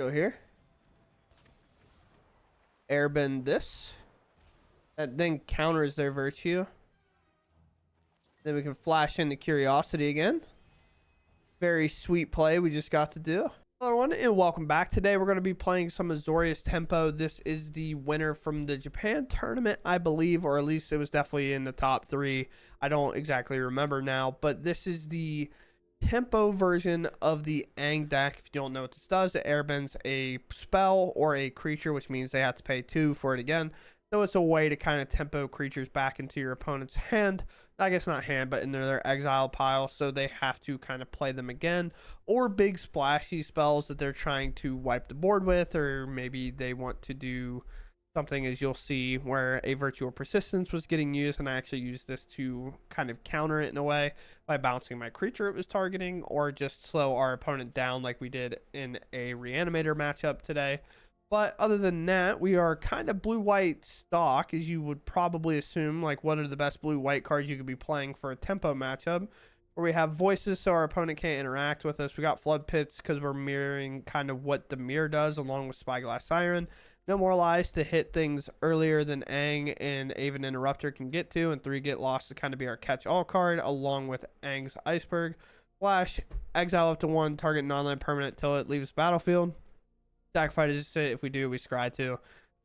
Go here. Airbend this. That then counters their virtue. Then we can flash into curiosity again. Very sweet play we just got to do. Hello everyone and welcome back. Today we're going to be playing some Azorius Tempo. This is the winner from the Japan tournament, I believe, or at least it was definitely in the top 3. I don't exactly remember now, but this is the Tempo version of the Aang deck. If you don't know what this does, it airbends a spell or a creature, which means they have to pay 2 for it again. So it's a way to kind of tempo creatures back into your opponent's hand. I guess not hand, but in their exile pile, so they have to kind of play them again. Or big splashy spells that they're trying to wipe the board with, or maybe they want to do something, as you'll see, where a Virtual Persistence was getting used, and I actually used this to kind of counter it in a way by bouncing my creature it was targeting, or just slow our opponent down like we did in a Reanimator matchup today. But other than that, we are kind of blue-white stock, as you would probably assume. Like, what are the best blue-white cards you could be playing for a tempo matchup? Where we have voices so our opponent can't interact with us. We got flood pits because we're mirroring kind of what the mirror does, along with Spyglass Siren. No More Lies to hit things earlier than Aang and Aven Interrupter can get to. And 3 Get Lost to kind of be our catch-all card, along with Aang's Iceberg. Flash, exile up to 1, target non-land permanent till it leaves battlefield. Sacrifice is if we do, we scry too.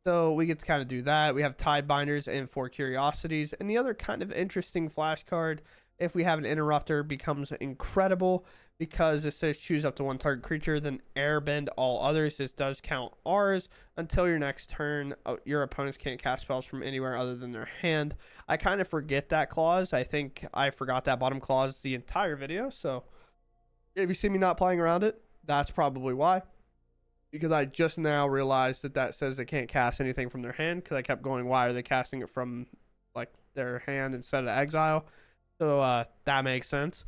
So we get to kind of do that. We have Tide Binders and 4 Curiosities. And the other kind of interesting flash card, if we have an Interrupter, becomes incredible because it says choose up to 1 target creature, then airbend all others. This does count ours until your next turn. Your opponents can't cast spells from anywhere other than their hand. I kind of forget that clause. I think I forgot that bottom clause the entire video. So if you see me not playing around it, that's probably why. Because I just now realized that says they can't cast anything from their hand, because I kept going, why are they casting it from like their hand instead of exile? So that makes sense.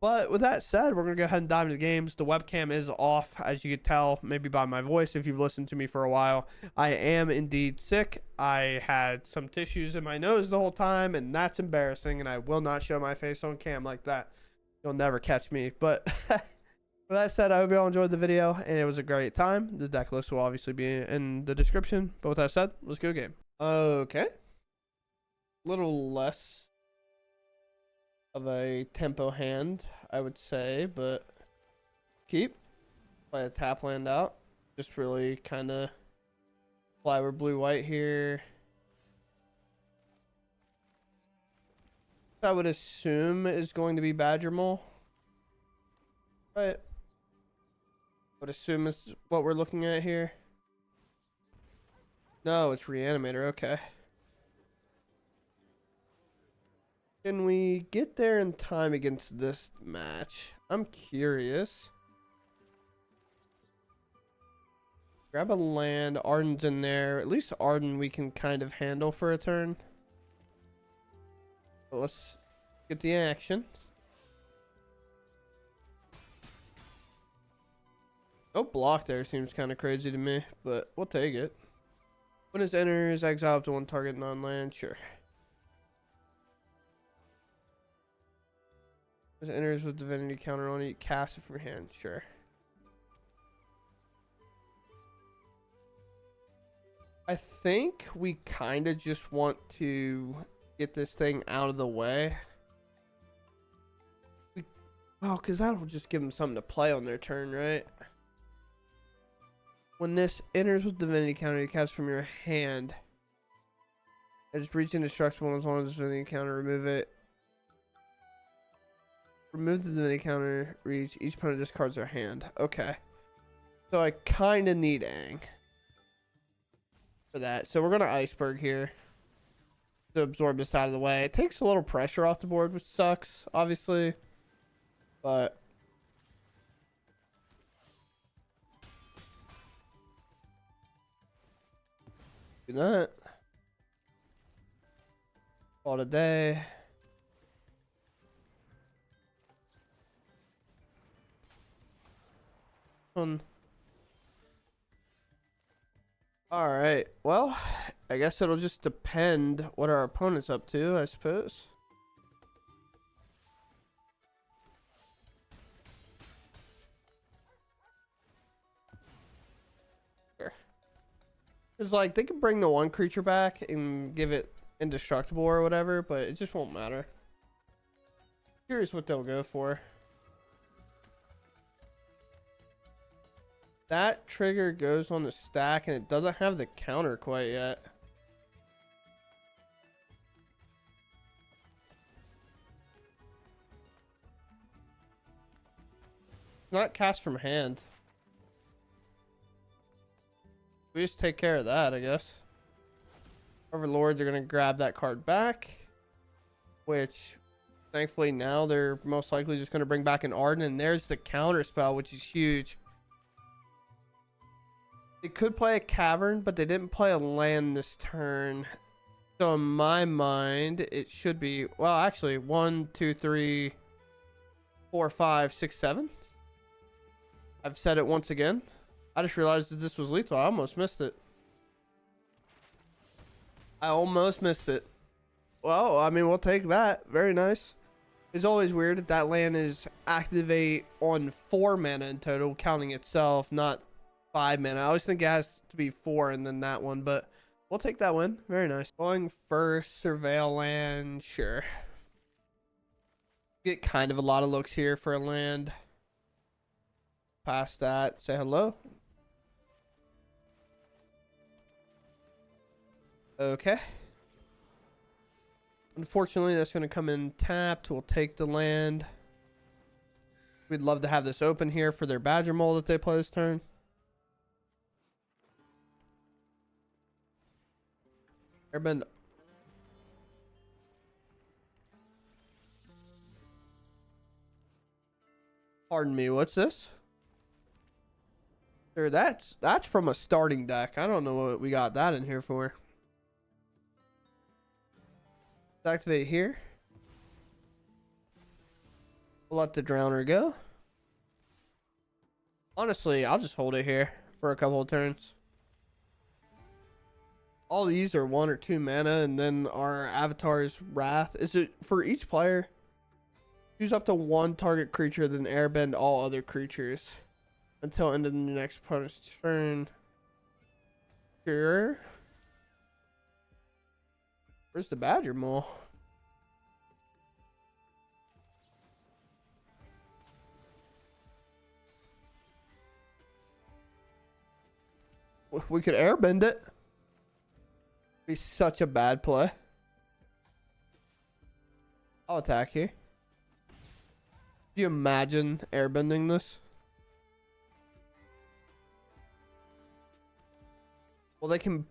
But with that said, we're going to go ahead and dive into the games. The webcam is off, as you could tell, maybe by my voice if you've listened to me for a while. I am indeed sick. I had some tissues in my nose the whole time, and that's embarrassing, and I will not show my face on cam like that. You'll never catch me. But with that said, I hope you all enjoyed the video, and it was a great time. The deck list will obviously be in the description. But with that said, let's go game. Okay. A little less of a tempo hand, I would say, but keep. Play a tap land out. Just really kind of fly with blue-white here. I would assume is going to be Badger Mole. Right. Would assume it's what we're looking at here. No, it's Reanimator. Okay. Can we get there in time against this match? I'm curious. Grab a land. Arden's in there. At least Arden we can kind of handle for a turn. But let's get the action. Oh, block there seems kind of crazy to me, but we'll take it. When it enters, exile up to 1 target non-land, sure. When it enters with divinity counter on it, cast it from hand, sure. I think we kind of just want to get this thing out of the way. Oh, because that'll just give them something to play on their turn, right? When this enters with divinity counter, you cast from your hand. I just reach indestructible as long as divinity counter, remove it. Remove the divinity counter, reach. Each opponent discards their hand. Okay. So I kind of need Aang for that. So we're going to Iceberg here to absorb this out of the way. It takes a little pressure off the board, which sucks, obviously. But do that. All a day. All right. Well, I guess it'll just depend what our opponent's up to, I suppose. It's like they could bring the one creature back and give it indestructible or whatever, but it just won't matter. Curious what they'll go for. That trigger goes on the stack and it doesn't have the counter quite yet. Not cast from hand. We just take care of that, I guess. Overlords are going to grab that card back, which thankfully now they're most likely just going to bring back an Arden, and there's the counter spell, which is huge. They could play a Cavern, but they didn't play a land this turn. So in my mind, it should be, well, actually 1, 2, 3, 4, 5, 6, 7. I've said it once again. I just realized that this was lethal. I almost missed it. I almost missed it. Well, I mean, we'll take that. Very nice. It's always weird that that land is activate on 4 mana in total, counting itself, not 5 mana. I always think it has to be 4 and then that one, but we'll take that win. Very nice. Going first, surveil land, sure. Get kind of a lot of looks here for a land. Past that, say hello. Okay. Unfortunately, that's going to come in tapped. We'll take the land. We'd love to have this open here for their Badger Mole that they play this turn. Airbend. Pardon me, what's this? Sure, that's from a starting deck. I don't know what we got that in here for. Activate here. We'll let the Drowner go. Honestly, I'll just hold it here for a couple of turns. All these are 1 or 2 mana, and then our Avatar's Wrath. Is it for each player? Choose up to 1 target creature, then airbend all other creatures until end of the next opponent's turn. Sure. Where's the Badger Mole? We could airbend it. Be such a bad play. I'll attack here. Do you imagine airbending this? Well, they can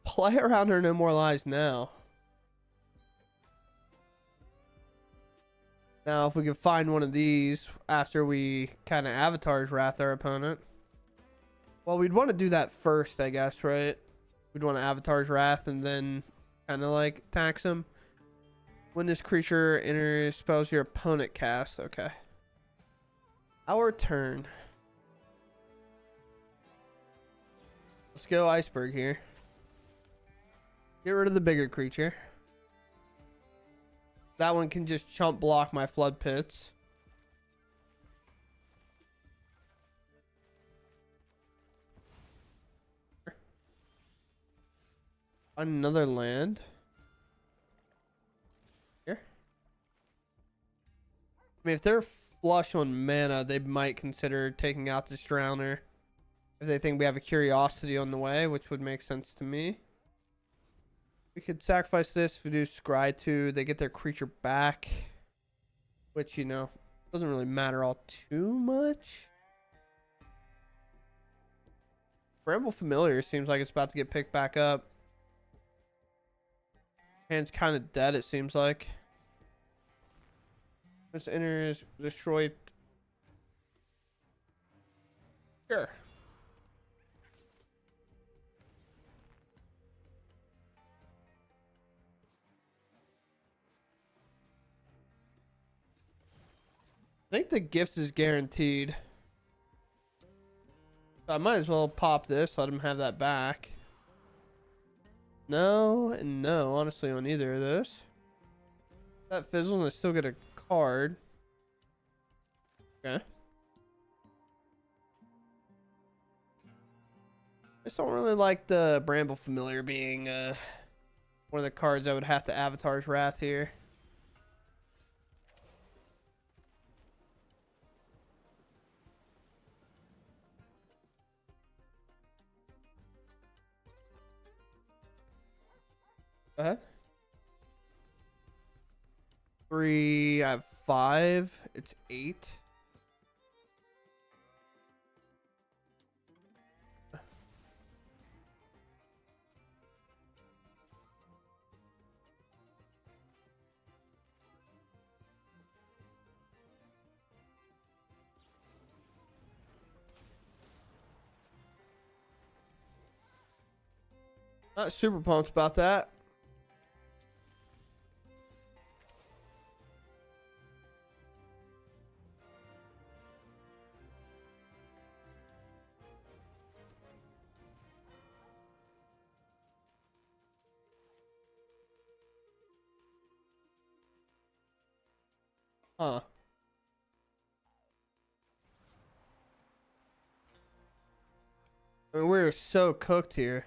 play around her No More Lies now. Now, if we can find one of these after we kind of Avatar's Wrath our opponent. Well, we'd want to do that first, I guess, right? We'd want to Avatar's Wrath and then kind of like tax him. When this creature enters spells your opponent casts. Okay. Our turn. Let's go Iceberg here. Get rid of the bigger creature. That one can just chump block my Flood Pits. Another land. Here. I mean, if they're flush on mana, they might consider taking out this Drowner. If they think we have a Curiosity on the way, which would make sense to me. We could sacrifice this. If we do Scry 2, they get their creature back. Which, you know, doesn't really matter all too much. Bramble Familiar seems like it's about to get picked back up. Hand's kind of dead, it seems like. This enters, destroy. Sure. I think the gift is guaranteed. So I might as well pop this, let him have that back. No, and no, honestly, on either of those. That fizzle and I still get a card. Okay. just don't really like the Bramble Familiar being one of the cards I would have to Avatar's Wrath here. Go ahead. 3, I have 5. It's 8. Not super pumped about that. Huh. I mean, we're so cooked here.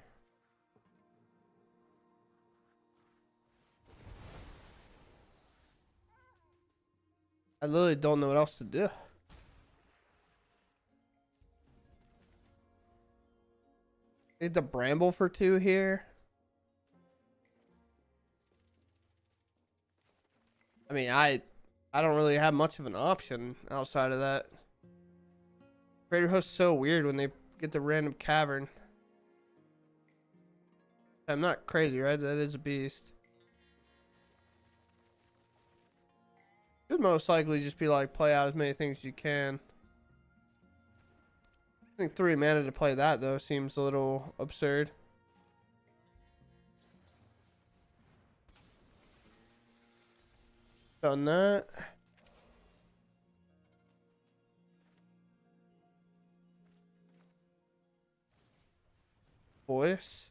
I literally don't know what else to do. Need the Bramble for 2 here. I mean, I don't really have much of an option outside of that. Crater Host's so weird when they get the random cavern. I'm not crazy, right? That is a beast. Could most likely just be like play out as many things as you can. I think 3 mana to play that though seems a little absurd. Done that. Voice.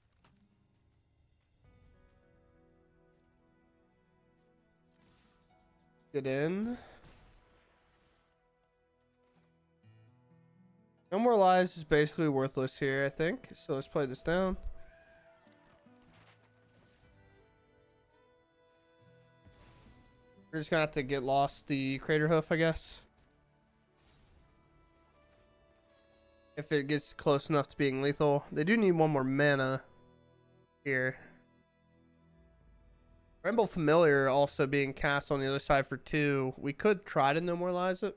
Get in. No More Lies is basically worthless here, I think. So let's play this down. We're just gonna have to get lost the Crater Hoof, I guess. If it gets close enough to being lethal. They do need 1 more mana here. Bramble Familiar also being cast on the other side for 2. We could try to No More Lies it.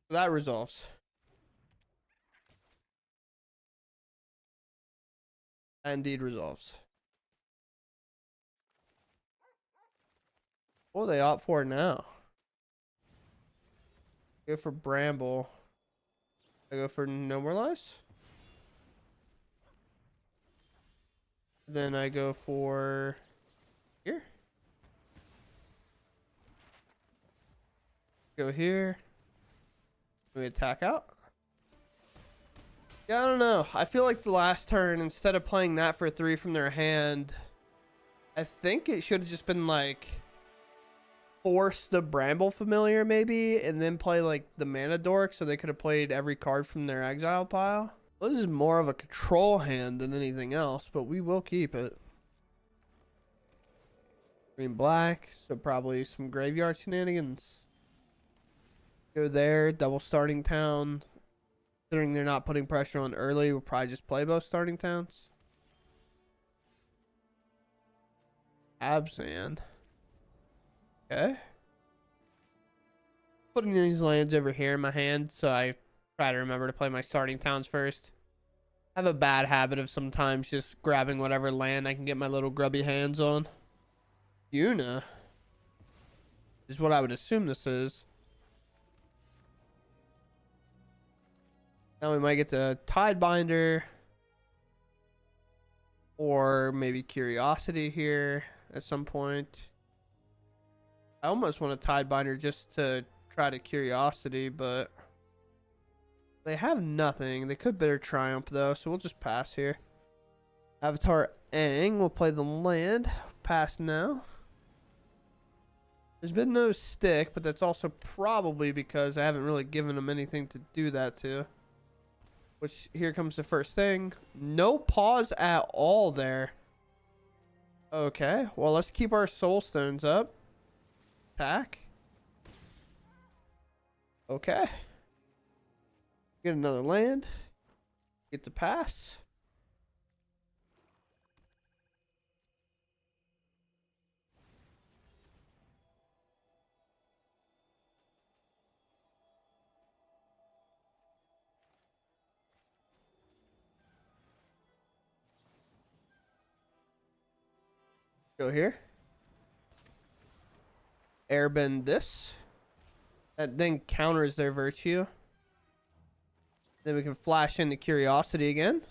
That resolves. That indeed resolves. What do they opt for now? Go for Bramble. I go for No More Lies. Then I go for here. Go here. We attack out. Yeah, I don't know. I feel like the last turn, instead of playing that for 3 from their hand, I think it should have just been like force the Bramble Familiar maybe, and then play like the Mana Dork so they could have played every card from their exile pile. Well, this is more of a control hand than anything else, but we will keep it. Green black, so probably some graveyard shenanigans. Go there, double starting town. Considering they're not putting pressure on early, we'll probably just play both starting towns. Abzan. Okay. Putting these lands over here in my hand, so I try to remember to play my starting towns first. I have a bad habit of sometimes just grabbing whatever land I can get my little grubby hands on. Yuna is what I would assume this is. Now we might get the Tidebinder. Or maybe Curiosity here at some point. I almost want a Tidebinder just to try to Curiosity, but they have nothing. They could Bitter Triumph though, so we'll just pass here. Avatar Aang will play the land. Pass now. There's been no stick, but that's also probably because I haven't really given them anything to do that to. Which, here comes the first thing. No pause at all there. Okay, well, let's keep our soul stones up. Attack. Okay. Get another land. Get the pass. Go here. Airbend this. That then counters their virtue. Then we can flash into curiosity again.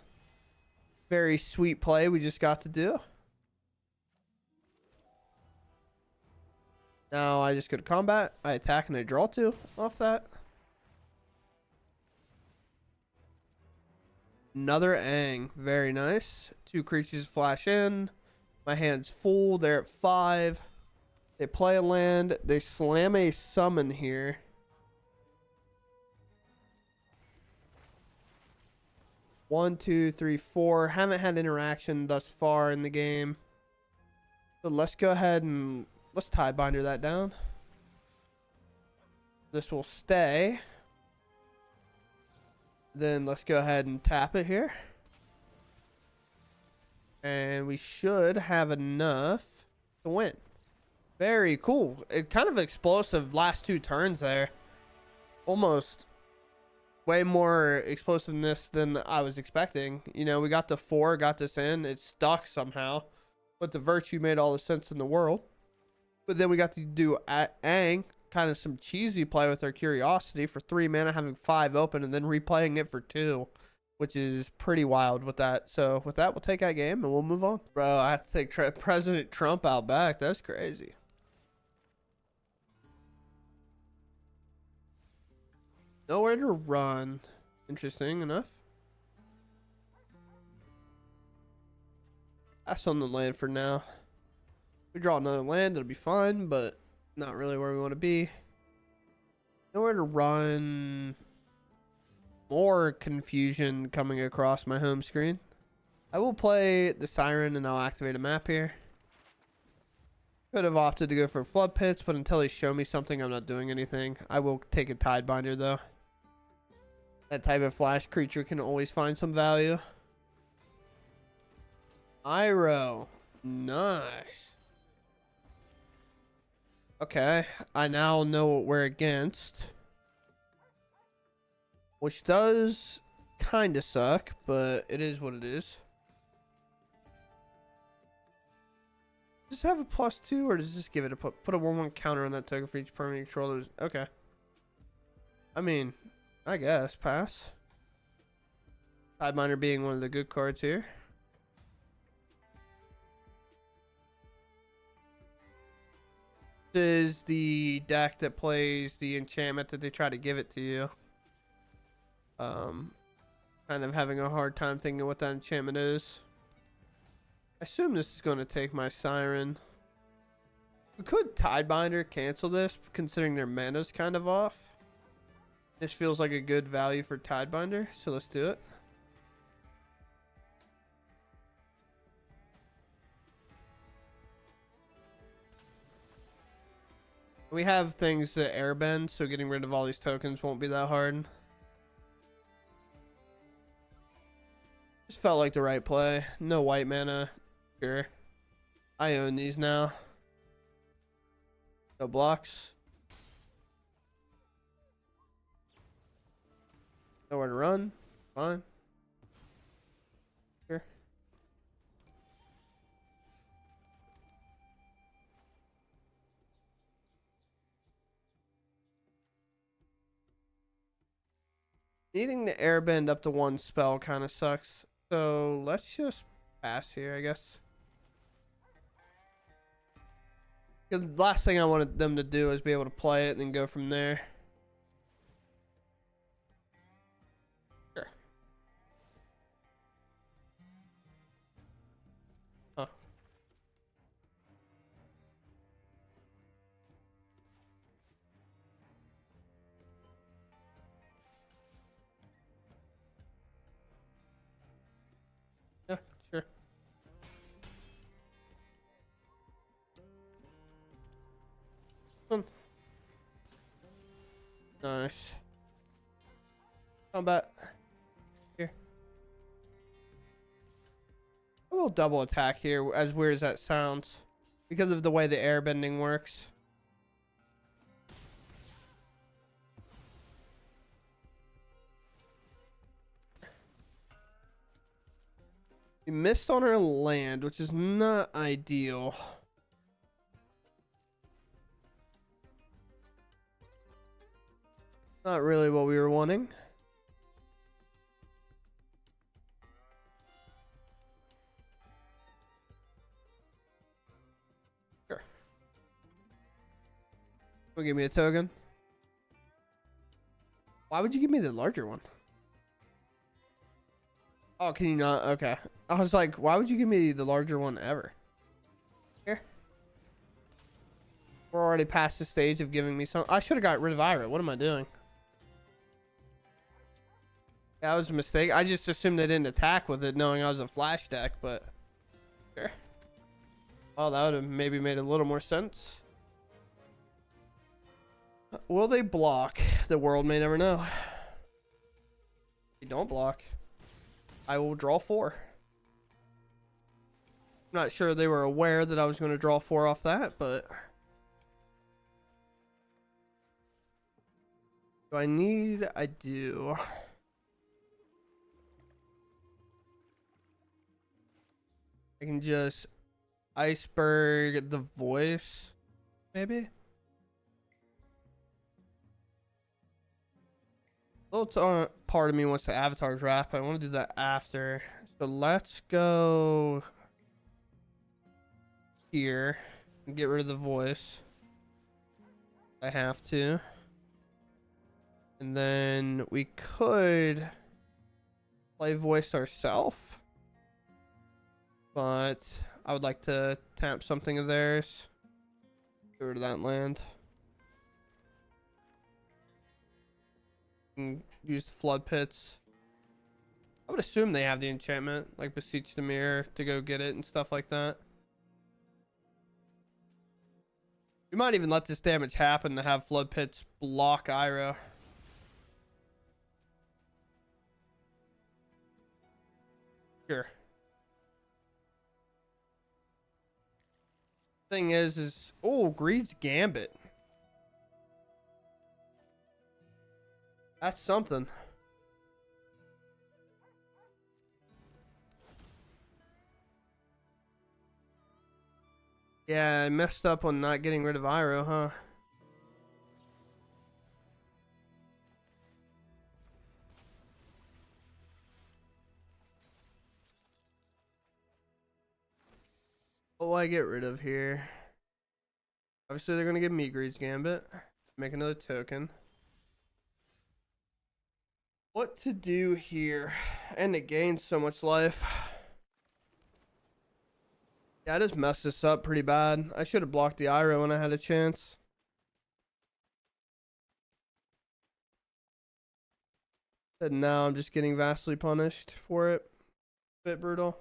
Very sweet play we just got to do. Now I just go to combat. I attack and I draw 2 off that. Another Aang. Very nice. 2 creatures flash in. My hand's full. They're at 5. They play a land. They slam a summon here. One, two, three, 4. Haven't had interaction thus far in the game. So let's go ahead and let's Tidebinder that down. This will stay. Then let's go ahead and tap it here. And we should have enough to win. Very cool. It kind of explosive last 2 turns there. Almost way more explosiveness than I was expecting. You know, we got the 4, got this in. It stuck somehow. But the virtue made all the sense in the world. But then we got to do Aang. Kind of some cheesy play with our curiosity for 3 mana, having 5 open, and then replaying it for 2. Which is pretty wild with that. So with that, we'll take that game and we'll move on. Bro, I have to take President Trump out back. That's crazy. Nowhere to run. Interesting enough. Pass on the land for now. If we draw another land, it'll be fine, but not really where we want to be. Nowhere to run. More confusion coming across my home screen. I will play the Siren and I'll activate a map here. Could have opted to go for Flood Pits, but until they show me something, I'm not doing anything. I will take a Tidebinder though. That type of flash creature can always find some value. Iroh. Nice. Okay, I now know what we're against. Which does kind of suck, but it is what it is. Does this have a +2, or does this give it a put a 1/1 counter on that token for each permanent controller? Okay. I mean, I guess pass. Tideminder being one of the good cards here. This is the deck that plays the enchantment that they try to give it to you. Kind of having a hard time thinking what that enchantment is. I assume this is going to take my Siren. We could Tidebinder cancel this, considering their mana's kind of off. This feels like a good value for Tidebinder, so let's do it. We have things that airbend, so getting rid of all these tokens won't be that hard. Just felt like the right play. No white mana. Sure. I own these now. No blocks. Nowhere to run. Fine. Sure. Needing the airbend up to 1 spell kind of sucks. So let's just pass here, I guess. The last thing I wanted them to do is be able to play it and then go from there. Sure. Huh. Nice. Combat. Here. I will double attack here, as weird as that sounds, because of the way the airbending works. We missed on our land, which is not ideal. Not really what we were wanting. Sure. Will give me a token. Why would you give me the larger one? Oh, can you not? Okay. I was like, why would you give me the larger one ever? Here. We're already past the stage of giving me some. I should have got rid of Ira. What am I doing? Yeah, that was a mistake. I just assumed they didn't attack with it, knowing I was a flash deck, but sure. Well, that would have maybe made a little more sense. Will they block? The world may never know. If they don't block, I will draw 4. I'm not sure they were aware that I was going to draw 4 off that, but do I need? I do. I can just iceberg the voice, maybe. A little part of me wants the avatar's wrath, but I want to do that after. So let's go here and get rid of the voice. I have to. And then we could play voice ourselves. But I would like to tap something of theirs. Get rid of that land. And use the flood pits. I would assume they have the enchantment, like Beseech the Mirror, to go get it and stuff like that. We might even let this damage happen to have flood pits block Iro. Sure. Thing is oh, Greed's Gambit. That's something. Yeah, I messed up on not getting rid of Iro, huh? What will I get rid of here? Obviously, they're going to give me Greed's Gambit. Make another token. What to do here? And it gains so much life. Yeah, I just messed this up pretty bad. I should have blocked the Iro when I had a chance. And now I'm just getting vastly punished for it. Bit brutal.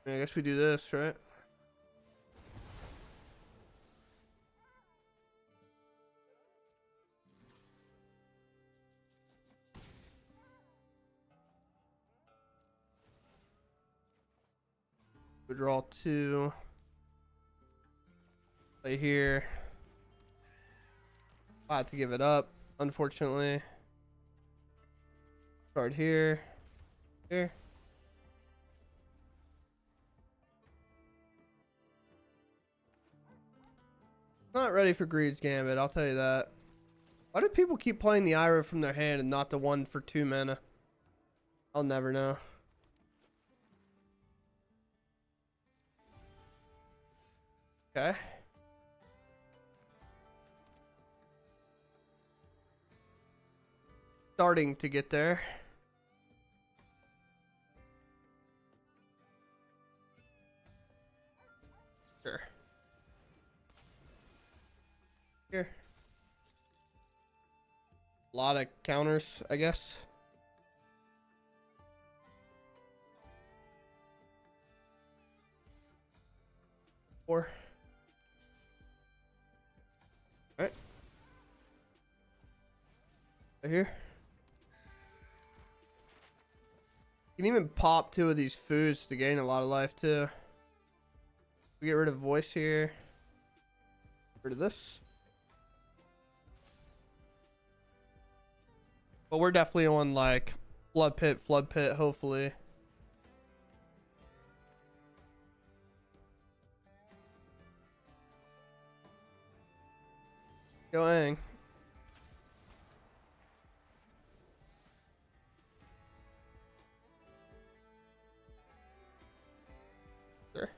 I guess we do this, right? We draw 2. Play here. I have to give it up, unfortunately. Card here. Here. Not ready for Greed's Gambit, I'll tell you that. Why do people keep playing the Ira from their hand and not the one for 2 mana? I'll never know. Okay. Starting to get there. Sure. Here. A lot of counters, I guess. 4. Alright. Right here. You can even pop 2 of these foods to gain a lot of life too. We get rid of voice here. Get rid of this. But we're definitely on like flood pit, hopefully. Going. Sure.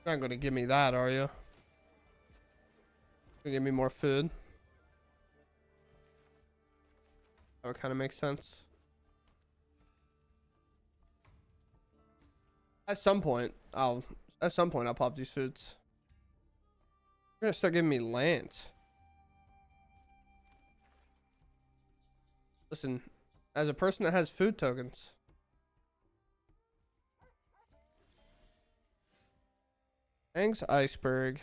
You're not gonna give me that, are you? Gonna give me more food. That would kind of make sense. At some point I'll pop these foods. You're gonna start giving me lands. Listen, as a person that has food tokens, thanks iceberg.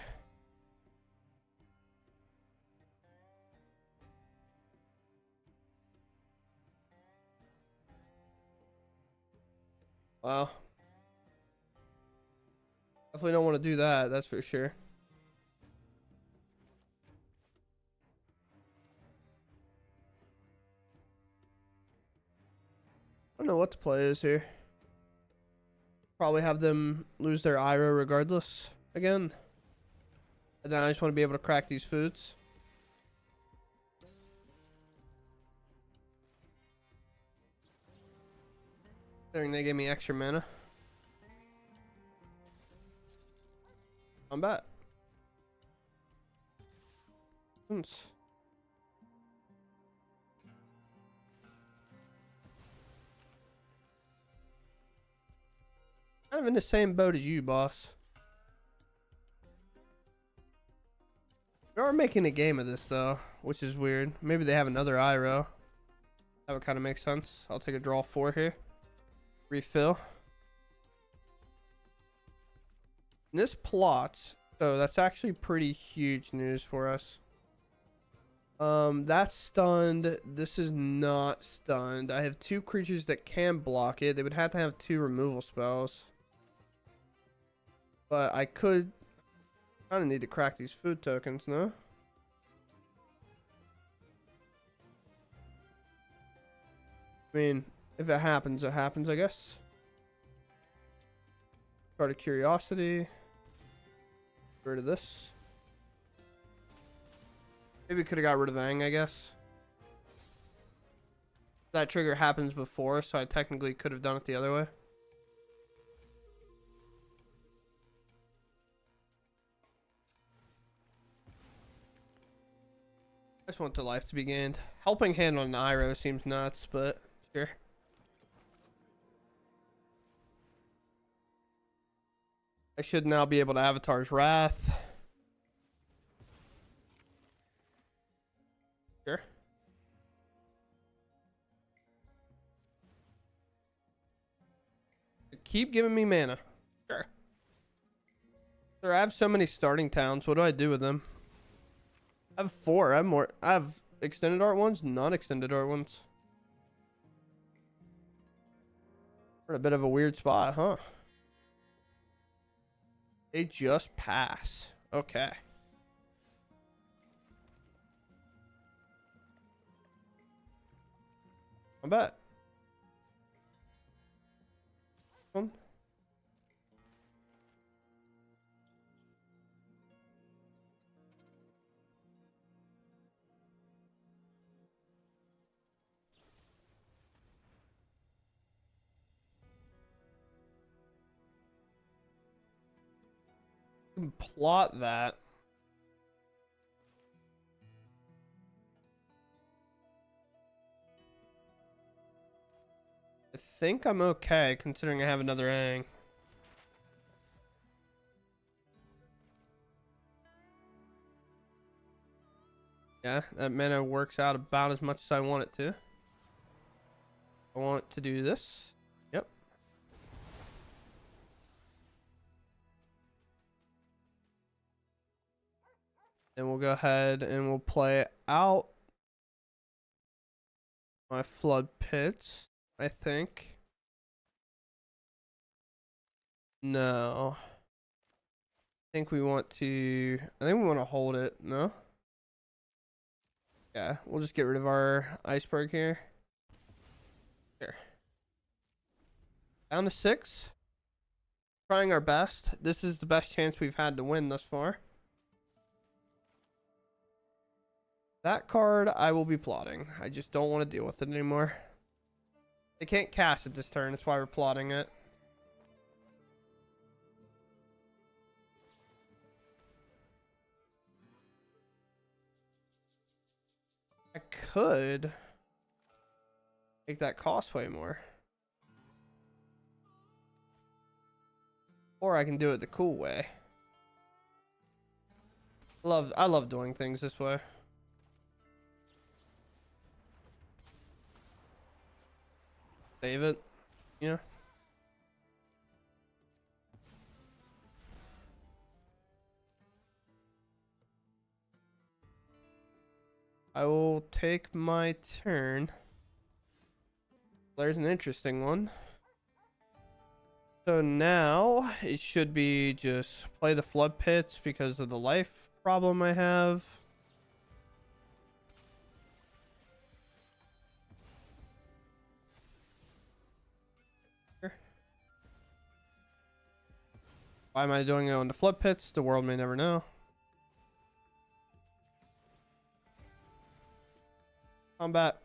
Wow. Definitely don't want to do that, that's for sure. I don't know what the play is here. Probably have them lose their IRA regardless again. And then I just want to be able to crack these foods. Considering they gave me extra mana. Combat. Kind of in the same boat as you, boss. We are making a game of this though, which is weird. Maybe they have another IRO. That would kind of make sense. I'll take a draw 4 here. Refill. And this plots, so that's actually pretty huge news for us. That's stunned. This is not stunned. I have 2 creatures that can block it. They would have to have 2 removal spells. But I could kind of need to crack these food tokens, no? I mean, if it happens, it happens, I guess. Card of Curiosity. Get rid of this. Maybe could have got rid of Ang, I guess. That trigger happens before, so I technically could have done it the other way. I just want the life to be gained. Helping Hand on an IRO seems nuts, but sure. I should now be able to Avatar's Wrath. Sure. Keep giving me mana. Sure. Sir, I have so many starting towns. What do I do with them? I have 4. I have more. I have extended art ones, non-extended art ones. We're in a bit of a weird spot, huh? They just pass. Okay. I bet. One. Plot that. I think I'm okay considering I have another Ang. Yeah, that mana works out about as much as I want it to. I want to do this. Then we'll go ahead and we'll play out my flood pits, I think. No. I think we want to hold it, no? Yeah, we'll just get rid of our iceberg here. Here. Down to 6. Trying our best. This is the best chance we've had to win thus far. That card I will be plotting. I just don't want to deal with it anymore. They can't cast it this turn. That's why we're plotting it. I could make that cost way more. Or I can do it the cool way. I love doing things this way. Save it. Yeah. I will take my turn. There's an interesting one. So now it should be just play the flood pits because of the life problem I have. Why am I doing it on the flood pits? The world may never know. Combat.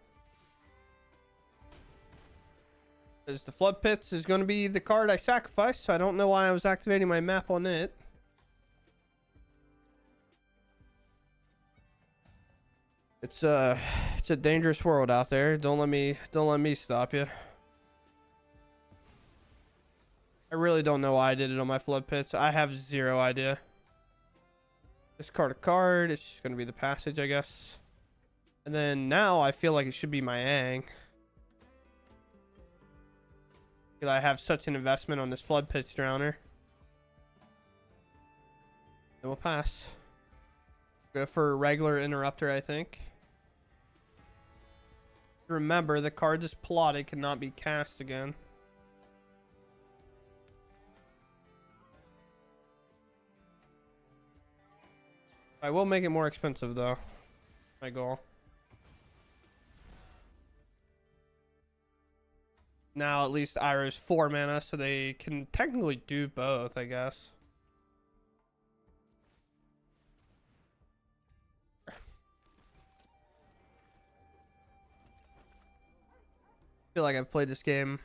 Because the flood pits is going to be the card I sacrificed, so I don't know why I was activating my map on it. It's a dangerous world out there. Don't let me stop you. I really don't know why I did it on my flood pits. I have zero idea. Discard a card. It's just going to be the passage, I guess. And then now I feel like it should be my Ang. Because I have such an investment on this flood pits drowner. And we'll pass. Go for a regular interrupter, I think. Remember, the card just plotted cannot be cast again. I will make it more expensive, though. My goal. Now, at least Iroh's 4 mana, so they can technically do both, I guess. I feel like I've played this game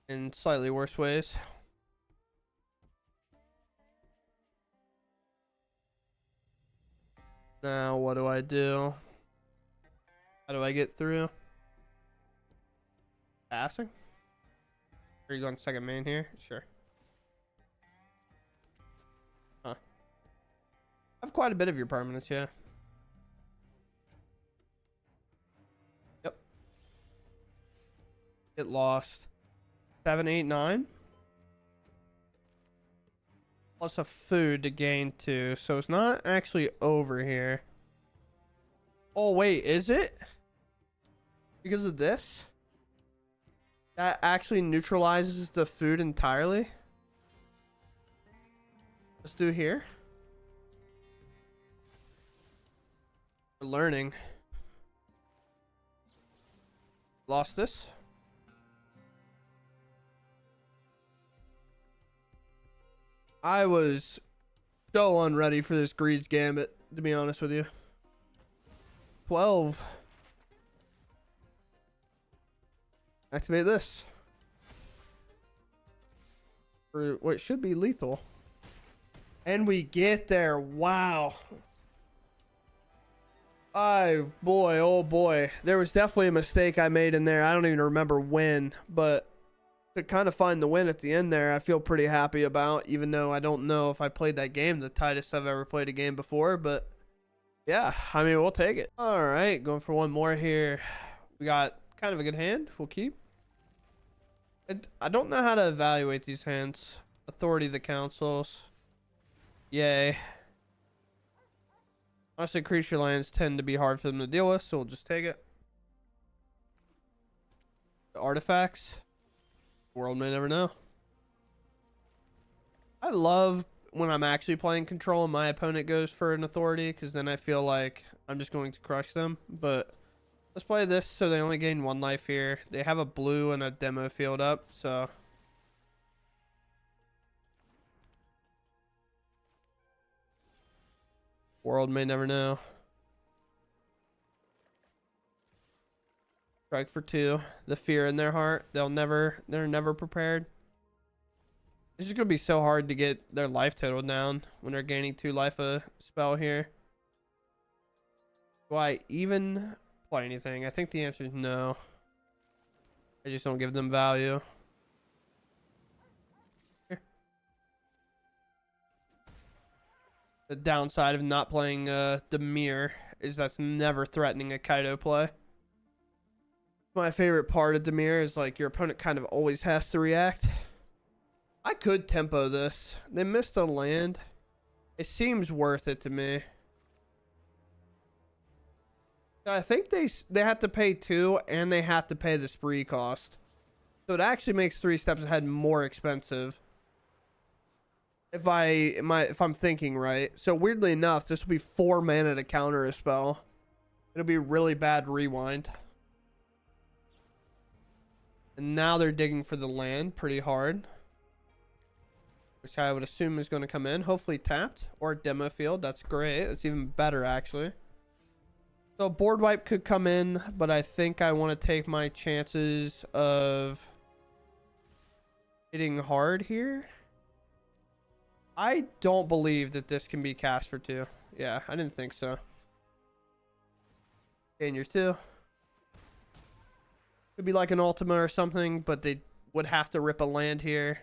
in slightly worse ways. Now, what do I do? How do I get through? Passing? Are you going second main here? Sure. Huh. I have quite a bit of your permanents, yeah. Yep. Get lost. 7, 8, 9. Plus a food to gain 2, so it's not actually over here. Oh wait, is it? Because of this? That actually neutralizes the food entirely? Let's do here. We're learning. Lost this. I was so unready for this Greed's Gambit, to be honest with you. 12. Activate this. For what should be lethal. And we get there. Wow. Oh boy, oh boy. There was definitely a mistake I made in there. I don't even remember when, but to kind of find the win at the end there, I feel pretty happy about, even though I don't know if I played that game the tightest I've ever played a game before, but yeah, I mean, we'll take it. All right, going for one more here. We got kind of a good hand. We'll keep. I don't know how to evaluate these hands. Authority of the councils. Yay. Honestly, creature lands tend to be hard for them to deal with, so we'll just take it. The artifacts. World may never know. I love when I'm actually playing control and my opponent goes for an authority, because then I feel like I'm just going to crush them. But let's play this so they only gain 1 life here. They have a blue and a demo field up, so... World may never know. Strike for 2. The fear in their heart. They're never prepared. It's just gonna be so hard to get their life total down when they're gaining 2 life a spell here. Do I even play anything? I think the answer is no. I just don't give them value. Here. The downside of not playing Dimir is that's never threatening a Kaido play. My favorite part of Dimir is like your opponent kind of always has to react. I could tempo this. They missed a land. It seems worth it to me. I think they have to pay 2 and they have to pay the spree cost. So it actually makes 3 steps ahead more expensive. If I'm thinking right. So weirdly enough, this will be 4 mana to counter a spell. It'll be really bad rewind. And now they're digging for the land pretty hard. Which I would assume is going to come in. Hopefully tapped. Or demo field. That's great. It's even better actually. So board wipe could come in. But I think I want to take my chances of hitting hard here. I don't believe that this can be cast for 2. Yeah, I didn't think so. Gain your 2. Could be like an Ultima or something, but they would have to rip a land here.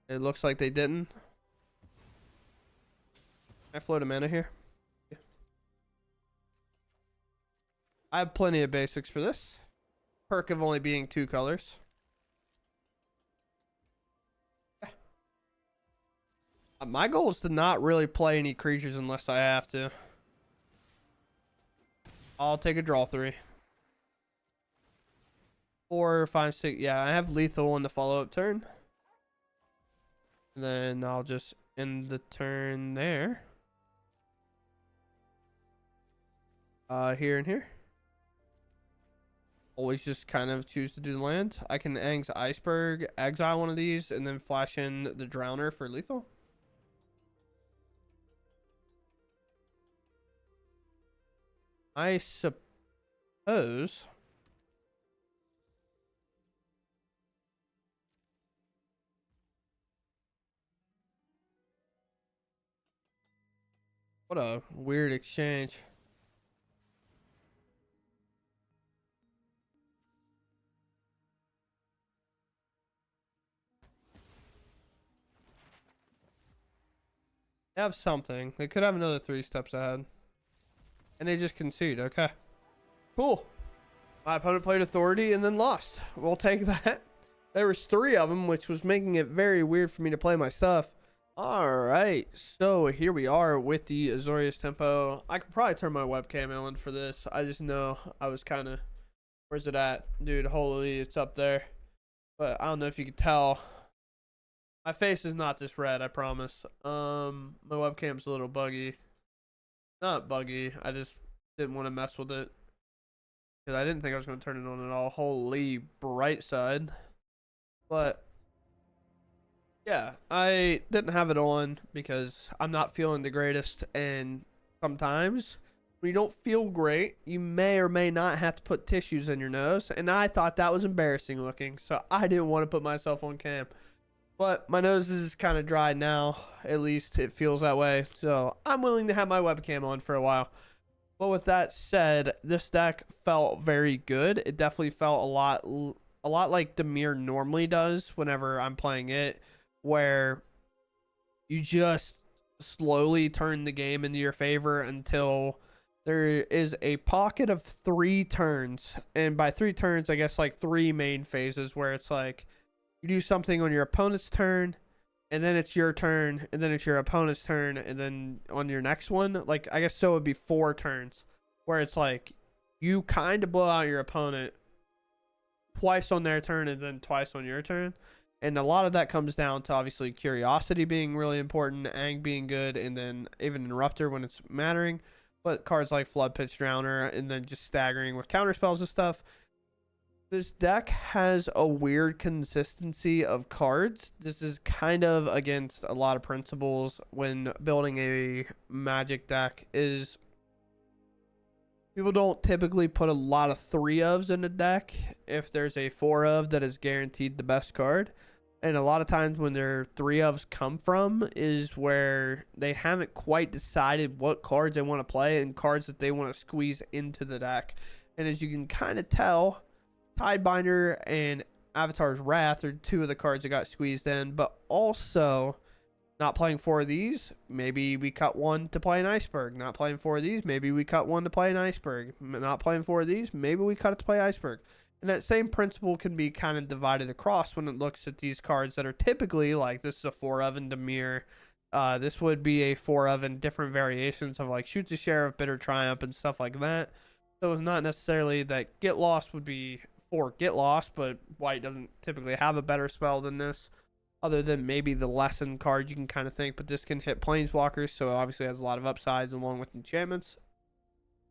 It looks like they didn't. I float a mana here. Yeah. I have plenty of basics for this. Perk of only being 2 colors. Yeah. My goal is to not really play any creatures unless I have to. I'll take a draw 3. 4, 5, 6. Yeah, I have lethal on the follow-up turn. And then I'll just end the turn there. Here and here. Always just kind of choose to do the land. I can Aang's Iceberg, exile one of these, and then flash in the Drowner for lethal. I suppose... What a weird exchange. They have something. They could have another 3 steps ahead. And they just concede. Okay. Cool. My opponent played authority and then lost. We'll take that. There was 3 of them, which was making it very weird for me to play my stuff. Alright, so here we are with the Azorius Tempo. I could probably turn my webcam on for this. I just know I was kind of... Where's it at? Dude, holy, it's up there. But I don't know if you could tell. My face is not this red, I promise. My webcam's a little buggy. Not buggy, I just didn't want to mess with it. Because I didn't think I was going to turn it on at all. Holy bright side. But... yeah, I didn't have it on because I'm not feeling the greatest, and sometimes when you don't feel great, you may or may not have to put tissues in your nose, and I thought that was embarrassing looking, so I didn't want to put myself on cam. But my nose is kind of dry now, at least it feels that way, so I'm willing to have my webcam on for a while. But with that said, this deck felt very good. It definitely felt a lot like Dimir normally does whenever I'm playing it, where you just slowly turn the game into your favor until there is a pocket of 3 turns. And by 3 turns, I guess like 3 main phases where it's like you do something on your opponent's turn, and then it's your turn, and then it's your opponent's turn, and then on your next one, like, I guess so it would be 4 turns, where it's like, you kind of blow out your opponent twice on their turn, and then twice on your turn. And a lot of that comes down to, obviously, Curiosity being really important, Ang being good, and then even Interrupter when it's mattering. But cards like Flood Pitch Drowner, and then just staggering with counterspells and stuff. This deck has a weird consistency of cards. This is kind of against a lot of principles when building a Magic deck. Is people don't typically put a lot of 3-ofs in a deck if there's a 4-of that is guaranteed the best card. And a lot of times when their 3-ofs come from is where they haven't quite decided what cards they want to play and cards that they want to squeeze into the deck. And as you can kind of tell, Tidebinder and Avatar's Wrath are 2 of the cards that got squeezed in, but also not playing 4 of these, maybe we cut 1 to play an Iceberg. Not playing 4 of these, maybe we cut 1 to play an Iceberg. Not playing 4 of these, maybe we cut it to play Iceberg. And that same principle can be kind of divided across when it looks at these cards that are typically like, this is a 4-of in Dimir. This would be a 4-of in different variations of like Shoot the Sheriff, Bitter Triumph, and stuff like that. So it's not necessarily that Get Lost would be for Get Lost, but White doesn't typically have a better spell than this, other than maybe the Lesson card you can kind of think. But this can hit Planeswalkers, so it obviously has a lot of upsides along with enchantments.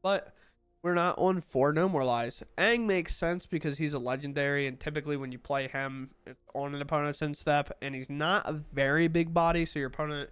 But we're not on 4 No More Lies. Ang makes sense because he's a legendary, and typically when you play him, it's on an opponent's end step, and he's not a very big body, so your opponent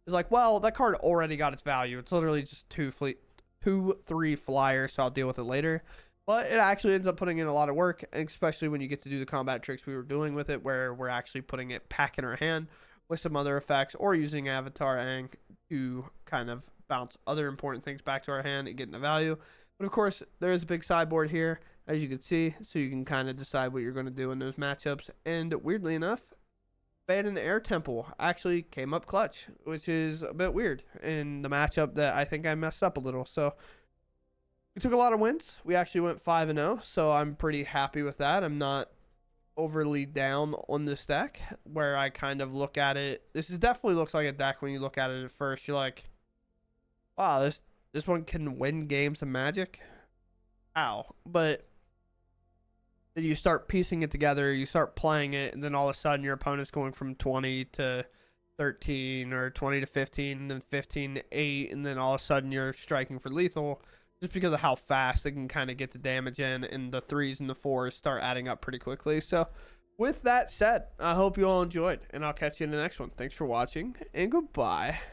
is like, well, that card already got its value. It's literally just 2-3 flyer, so I'll deal with it later. But it actually ends up putting in a lot of work, especially when you get to do the combat tricks we were doing with it, where we're actually putting it back in our hand with some other effects, or using Avatar Ang to kind of bounce other important things back to our hand and get the value. But of course, there is a big sideboard here, as you can see, so you can kind of decide what you're going to do in those matchups. And weirdly enough, Bane and Air Temple actually came up clutch, which is a bit weird in the matchup that I think I messed up a little. So we took a lot of wins. We actually went 5-0, so I'm pretty happy with that. I'm not overly down on this deck, where I kind of look at it. This definitely looks like a deck when you look at it at first. You're like, wow, this one can win games of Magic. Ow. But then you start piecing it together, you start playing it, and then all of a sudden your opponent's going from 20 to 13 or 20 to 15, and then 15 to 8, and then all of a sudden you're striking for lethal just because of how fast they can kind of get the damage in, and the 3s and the 4s start adding up pretty quickly. So with that said, I hope you all enjoyed, and I'll catch you in the next one. Thanks for watching, and goodbye.